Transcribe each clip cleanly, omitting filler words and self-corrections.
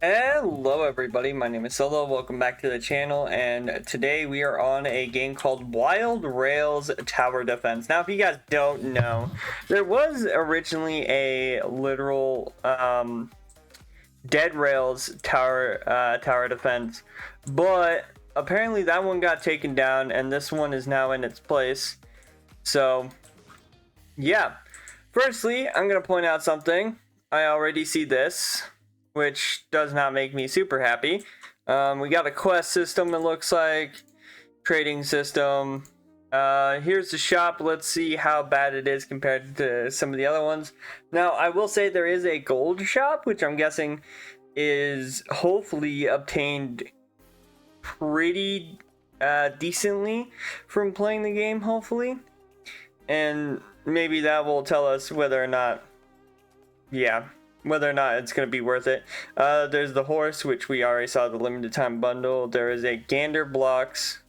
Hello everybody, my name is Solo, welcome back to the channel, and today we are on a game called Wild Rails Tower Defense. Now if you guys don't know, there was originally a literal Dead Rails Tower Defense, but apparently that one got taken down and this one is now in its place. So yeah, firstly I'm going to point out something. I already see this, which does not make me super happy. We got a quest system, it looks like. Trading system. Here's the shop. Let's see how bad it is compared to some of the other ones. Now, I will say there is a gold shop, which I'm guessing is hopefully obtained pretty decently from playing the game, hopefully. And maybe that will tell us whether or not, whether or not it's going to be worth it. There's the horse, which we already saw the limited time bundle. There is a gander blocks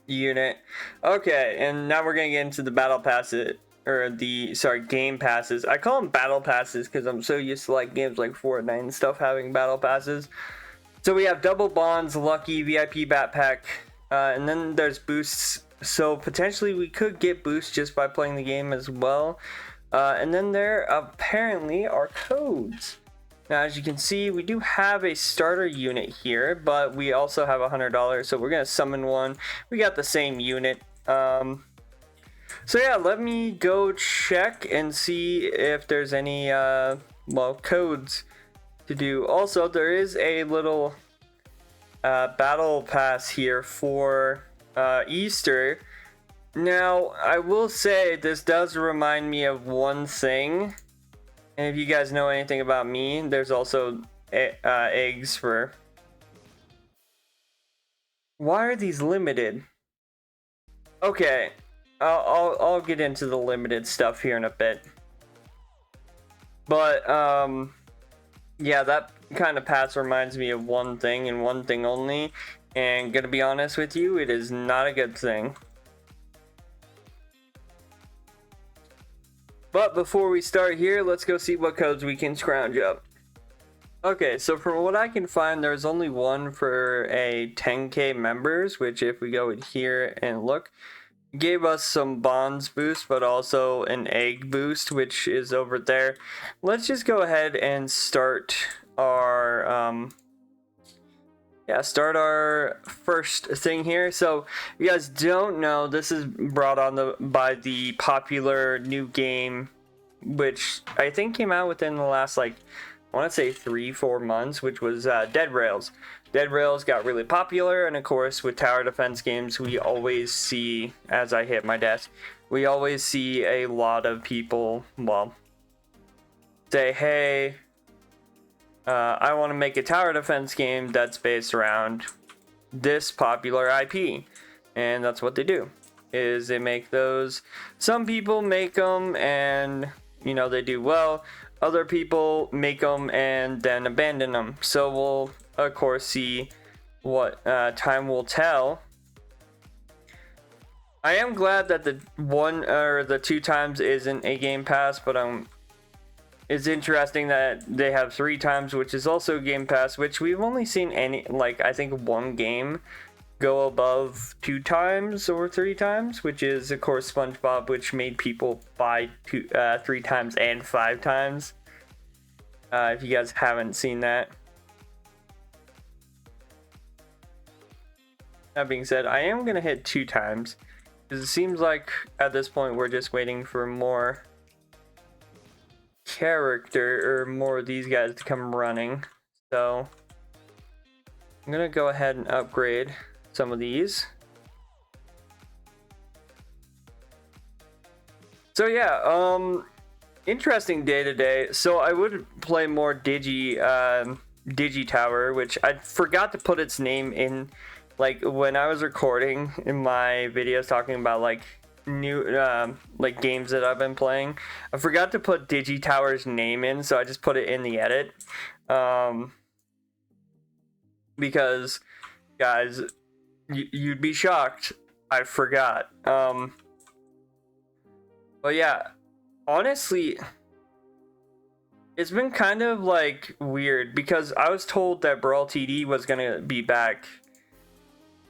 unit. Okay, and now we're going to get into the battle passes, or the, sorry, game passes. I call them battle passes because I'm so used to like games like Fortnite and stuff having battle passes. So we have double bonds, lucky, VIP backpack, and then there's boosts. So potentially we could get boosts just by playing the game as well. And then there apparently are codes. Now, as you can see, we do have a starter unit here, but we also have $100, so we're gonna summon one. We got the same unit. So yeah, let me go check and see if there's any codes to do. Also, there is a little battle pass here for Easter. Now, I will say this does remind me of one thing. And if you guys know anything about me, there's also eggs for... Why are these limited? Okay, I'll get into the limited stuff here in a bit. But, yeah, that kind of pass reminds me of one thing and one thing only. And gonna be honest with you, it is not a good thing. But before we start here, let's go see what codes we can scrounge up. Okay, so from what I can find, there's only one for a 10k members, which if we go in here and look, gave us some bonds boost, but also an egg boost, which is over there. Let's just go ahead and start our start our first thing here. So if you guys don't know, this is brought on by the popular new game, which I think came out within the last, like, I want to say 3-4 months, which was Dead Rails. Dead Rails got really popular, and of course with tower defense games we always see, as I hit my desk, we always see a lot of people, well, say, hey, I want to make a tower defense game that's based around this popular IP, and that's what they do, is they make those. Some people make them and, you know, they do well. Other people make them and then abandon them. So we'll of course see what time will tell. I am glad that the one or the 2 times isn't a game pass, but it's interesting that they have 3 times, which is also Game Pass, which we've only seen any, like, I think one game go above 2 times or 3 times, which is of course SpongeBob, which made people buy 3 times and 5 times. If you guys haven't seen that. That being said, I am gonna hit 2 times because it seems like at this point we're just waiting for more character or more of these guys to come running. So I'm gonna go ahead and upgrade some of these. So yeah, interesting day today. So I would play more Digi Tower, which I forgot to put its name in, like, when I was recording in my videos talking about like new like games that I've been playing. I forgot to put Digi Tower's name in, so I just put it in the edit. Because guys, you'd be shocked, I forgot. But yeah, honestly, It's been kind of like weird because I was told that Brawl TD was gonna be back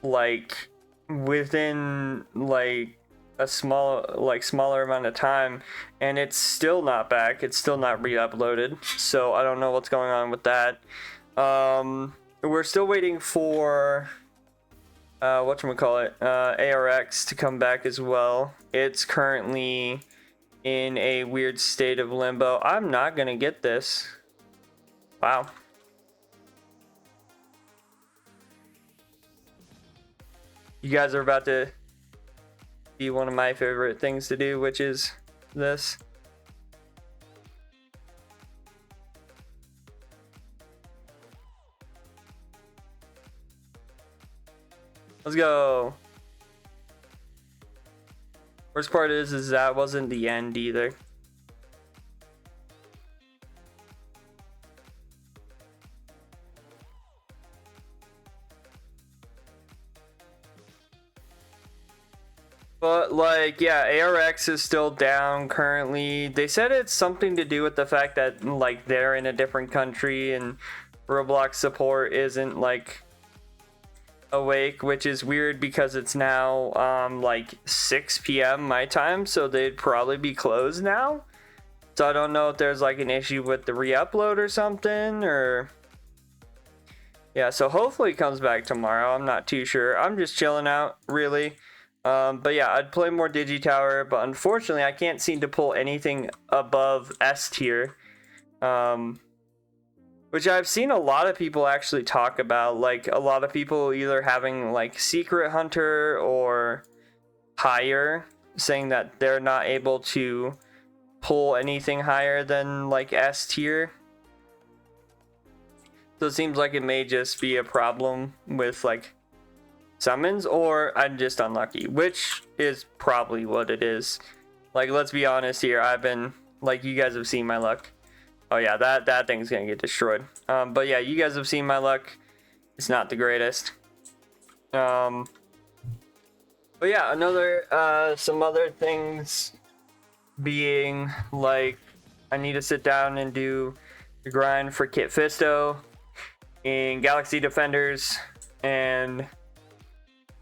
like within like a smaller amount of time, and it's still not back. It's still not re-uploaded, so I don't know what's going on with that. We're still waiting for whatchamacallit, ARX to come back as well. It's currently in a weird state of limbo. I'm not gonna get this. Wow. You guys are about to be one of my favorite things to do, which is this. Let's go. Worst part is that wasn't the end either. But like, yeah, ARX is still down currently. They said it's something to do with the fact that like they're in a different country and Roblox support isn't like awake, which is weird because it's now like 6 p.m. my time, so they'd probably be closed now. So I don't know if there's like an issue with the re-upload or something, or yeah, so hopefully it comes back tomorrow. I'm not too sure. I'm just chilling out, really. But yeah, I'd play more Digitower, but unfortunately I can't seem to pull anything above S tier. Which I've seen a lot of people actually talk about, like a lot of people either having like Secret Hunter or higher, saying that they're not able to pull anything higher than like S tier. So it seems like it may just be a problem with like summons, or I'm just unlucky, which is probably what it is. Like, let's be honest here, I've been, like, you guys have seen my luck. Oh yeah, that thing's gonna get destroyed. But yeah, you guys have seen my luck. It's not the greatest. But yeah, some other things being like, I need to sit down and do the grind for Kit Fisto in Galaxy Defenders, and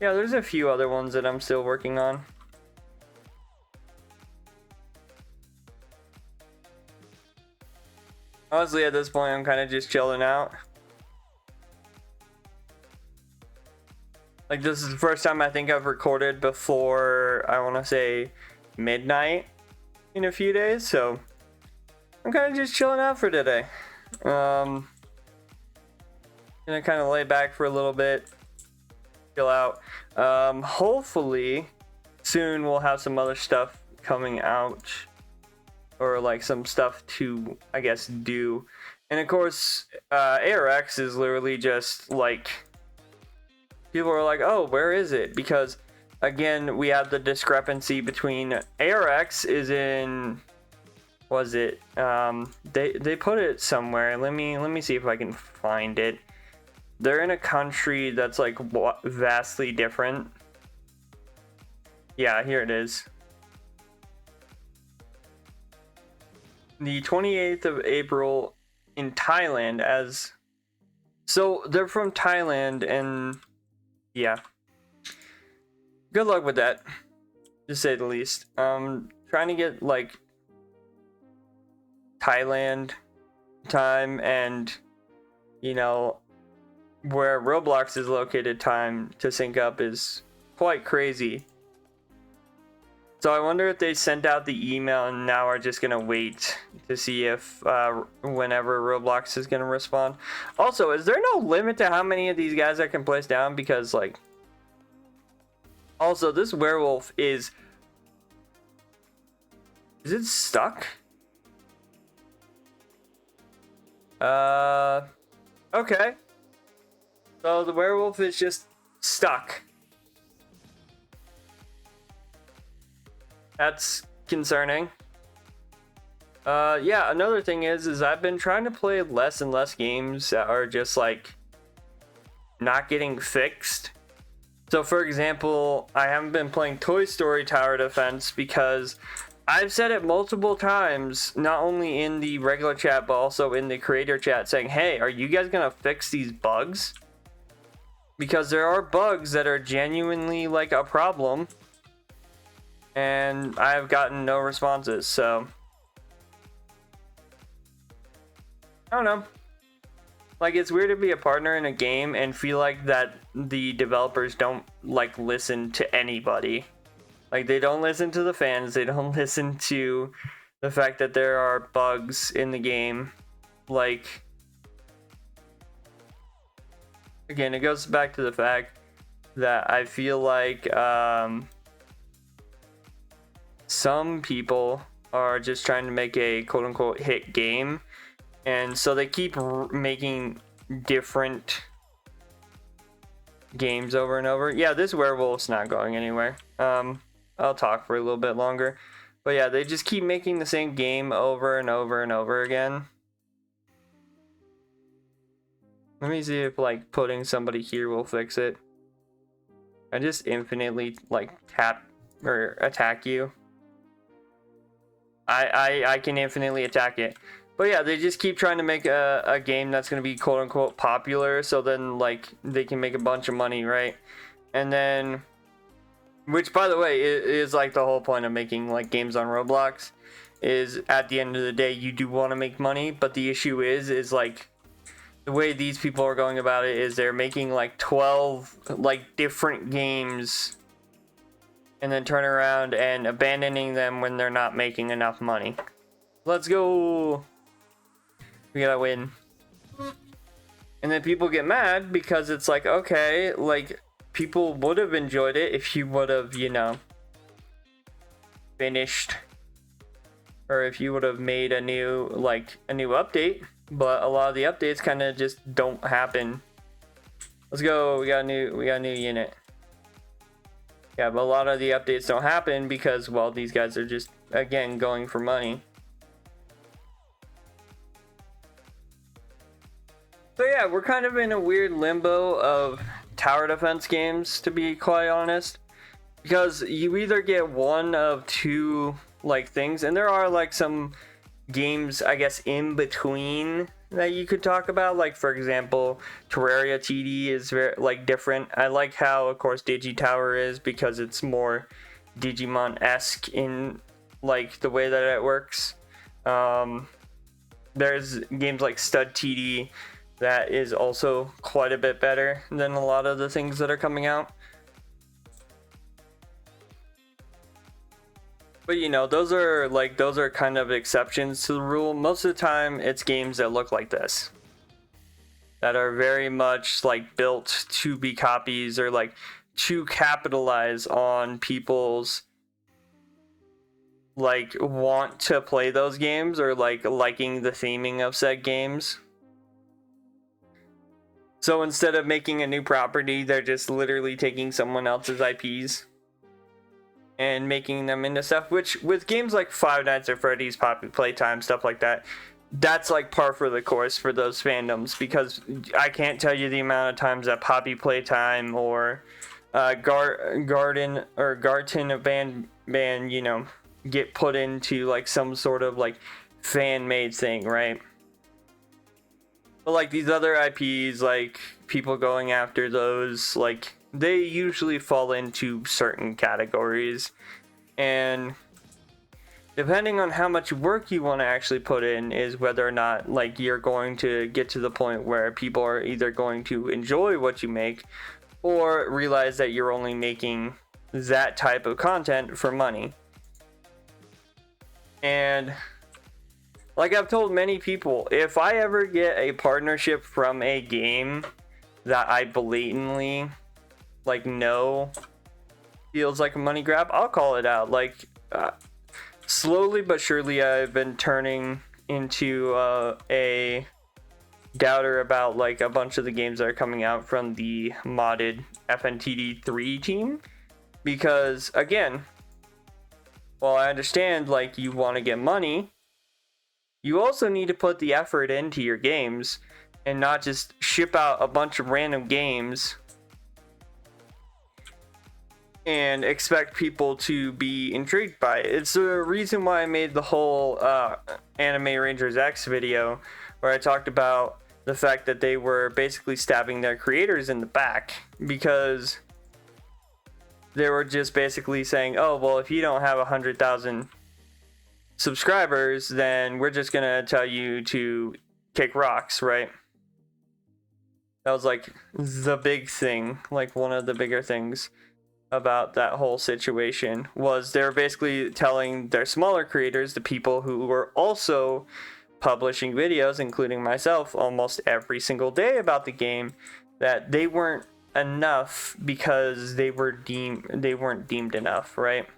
yeah, there's a few other ones that I'm still working on. Honestly, at this point, I'm kind of just chilling out. Like, this is the first time I think I've recorded before, I want to say, midnight in a few days, so I'm kind of just chilling out for today. Gonna kind of lay back for a little bit, chill out. Hopefully, soon we'll have some other stuff coming out, or like some stuff to, I guess, do. And of course, ARX is literally just like, people are like, oh, where is it? Because again, we have the discrepancy between ARX is in, was it, they put it somewhere. Let me see if I can find it. They're in a country that's like vastly different. Yeah, here it is. The 28th of April in Thailand, as so they're from Thailand, and yeah, good luck with that, to say the least. Trying to get like Thailand time and, you know, where Roblox is located time to sync up is quite crazy. So I wonder if they sent out the email and now are just gonna wait to see if whenever Roblox is gonna respond. Also, is there no limit to how many of these guys I can place down? Because like, also this werewolf is it stuck? Okay. So the werewolf is just stuck. That's concerning. Yeah, another thing is I've been trying to play less and less games that are just like not getting fixed. So for example, I haven't been playing Toy Story Tower Defense because I've said it multiple times, not only in the regular chat, but also in the creator chat, saying, hey, are you guys gonna fix these bugs? Because there are bugs that are genuinely like a problem, and I've gotten no responses, so I don't know. Like, it's weird to be a partner in a game and feel like that the developers don't like listen to anybody. Like, they don't listen to the fans, they don't listen to the fact that there are bugs in the game. Like, again, it goes back to the fact that I feel like some people are just trying to make a quote-unquote hit game, and so they keep making different games over and over. Yeah, this werewolf's not going anywhere. I'll talk for a little bit longer. But yeah, they just keep making the same game over and over and over again. Let me see if like putting somebody here will fix it. I just infinitely like tap or attack you. I can infinitely attack it. But yeah, they just keep trying to make a game that's going to be quote unquote popular, so then like they can make a bunch of money, right? And then, which by the way is like the whole point of making like games on Roblox, is at the end of the day you do want to make money, but the issue is like the way these people are going about it is they're making like 12 like different games and then turn around and abandoning them when they're not making enough money. Let's go. We gotta win. And then people get mad because it's like, okay, like people would have enjoyed it if you would have, you know, finished, or if you would have made a new update, but a lot of the updates kind of just don't happen. Let's go. We got a new unit. Yeah, but a lot of the updates don't happen because, well, these guys are just again going for money. So yeah, we're kind of in a weird limbo of tower defense games, to be quite honest, because you either get one of two like things, and there are like some games I guess in between that you could talk about, like for example Terraria TD is very like different. I like how of course DigiTower is, because it's more Digimon-esque in like the way that it works. There's games like Stud TD that is also quite a bit better than a lot of the things that are coming out. But you know, those are kind of exceptions to the rule. Most of the time it's games that look like this, that are very much like built to be copies, or like to capitalize on people's like want to play those games, or like liking the theming of said games. So instead of making a new property, they're just literally taking someone else's IPs and making them into stuff, which with games like Five Nights at Freddy's, Poppy Playtime, stuff like that, that's like par for the course for those fandoms, because I can't tell you the amount of times that Poppy Playtime or Garten Band, you know, get put into like some sort of like fan-made thing, right? But like these other IPs, like people going after those, like they usually fall into certain categories, and depending on how much work you want to actually put in is whether or not like you're going to get to the point where people are either going to enjoy what you make or realize that you're only making that type of content for money. And like I've told many people, if I ever get a partnership from a game that I blatantly like know feels like a money grab, I'll call it out. Like slowly but surely I've been turning into a doubter about like a bunch of the games that are coming out from the modded FNTD3 team, because again, while I understand like you want to get money, you also need to put the effort into your games and not just ship out a bunch of random games and expect people to be intrigued by it. It's the reason why I made the whole Anime Rangers X video, where I talked about the fact that they were basically stabbing their creators in the back, because they were just basically saying, oh, well, if you don't have 100,000 subscribers, then we're just gonna tell you to kick rocks, right? That was like the big thing, like one of the bigger things about that whole situation, was they're basically telling their smaller creators, the people who were also publishing videos, including myself, almost every single day about the game, that they weren't enough because they weren't deemed enough, right?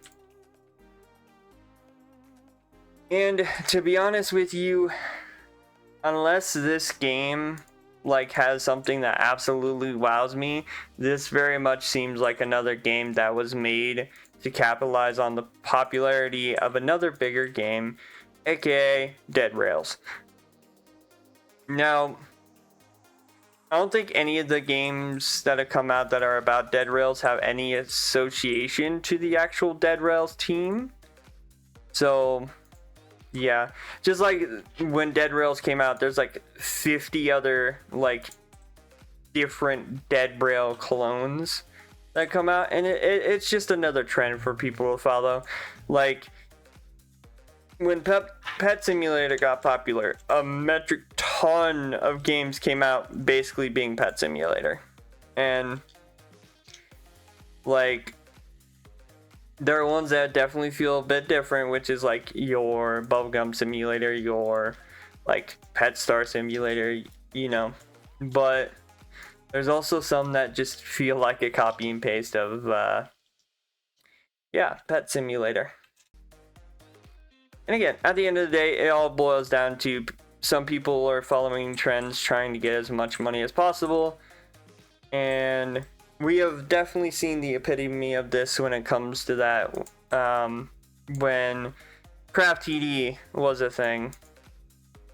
And to be honest with you, unless this game like has something that absolutely wows me, this very much seems like another game that was made to capitalize on the popularity of another bigger game, aka Dead Rails. Now, I don't think any of the games that have come out that are about Dead Rails have any association to the actual Dead Rails team. So yeah, just like when Dead Rails came out, there's like 50 other like different Dead Rail clones that come out, and it's just another trend for people to follow. Like when Pet Simulator got popular, a metric ton of games came out basically being Pet Simulator, and like there are ones that definitely feel a bit different, which is like your Bubblegum Simulator, your like Pet Star Simulator, you know. But there's also some that just feel like a copy and paste of, Pet Simulator. And again, at the end of the day, it all boils down to some people are following trends, trying to get as much money as possible, and we have definitely seen the epitome of this when it comes to that, when Craft TD was a thing.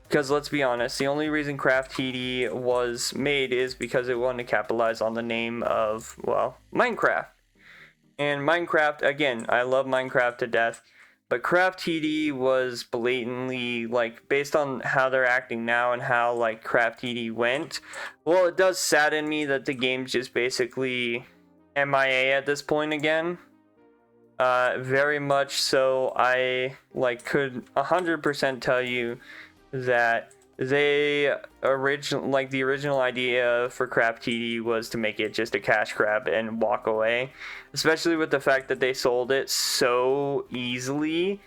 Because let's be honest, the only reason Craft TD was made is because it wanted to capitalize on the name of, well, Minecraft. And Minecraft, again, I love Minecraft to death, but Craft TD was blatantly, like, based on how they're acting now and how, like, Craft TD went, well, it does sadden me that the game's just basically MIA at this point again. Very much so. I, like, could 100% tell you that the original idea for Craft TD was to make it just a cash grab and walk away, especially with the fact that they sold it so easily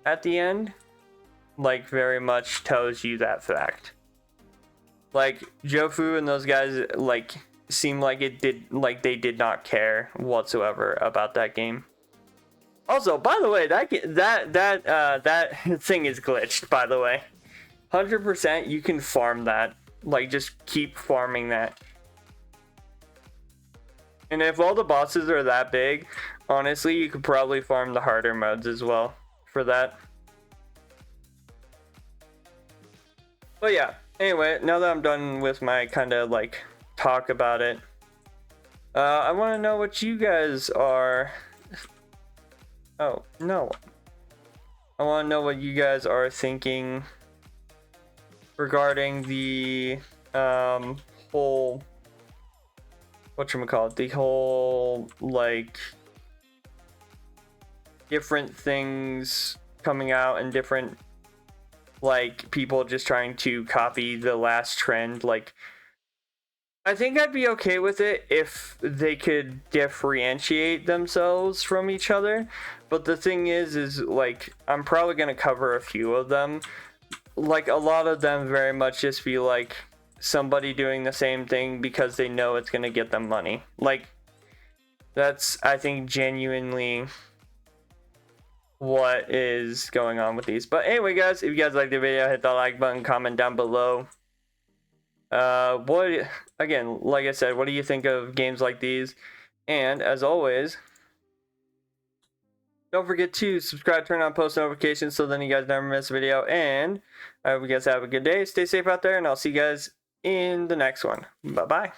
at the end. Like, very much tells you that fact. Like, Jofu and those guys, like, seem like they did not care whatsoever about that game. Also, by the way, that thing is glitched, by the way. 100% you can farm that. Like, just keep farming that. And if all the bosses are that big, honestly, you could probably farm the harder modes as well for that. But yeah, anyway, now that I'm done with my kind of like talk about it, I want to know what you guys are... Oh, no. I want to know what you guys are thinking regarding the whole, whatchamacallit, the whole, like, different things coming out and different, like, people just trying to copy the last trend. Like, I think I'd be okay with it if they could differentiate themselves from each other, but the thing is like, I'm probably going to cover a few of them. Like, a lot of them very much just feel like somebody doing the same thing because they know it's going to get them money. Like, that's, I think, genuinely what is going on with these. But anyway, guys, if you guys liked the video, hit that like button, comment down below. Again, like I said, what do you think of games like these? And as always, don't forget to subscribe, turn on post notifications so then you guys never miss a video. And I hope you guys have a good day. Stay safe out there, and I'll see you guys in the next one. Bye-bye.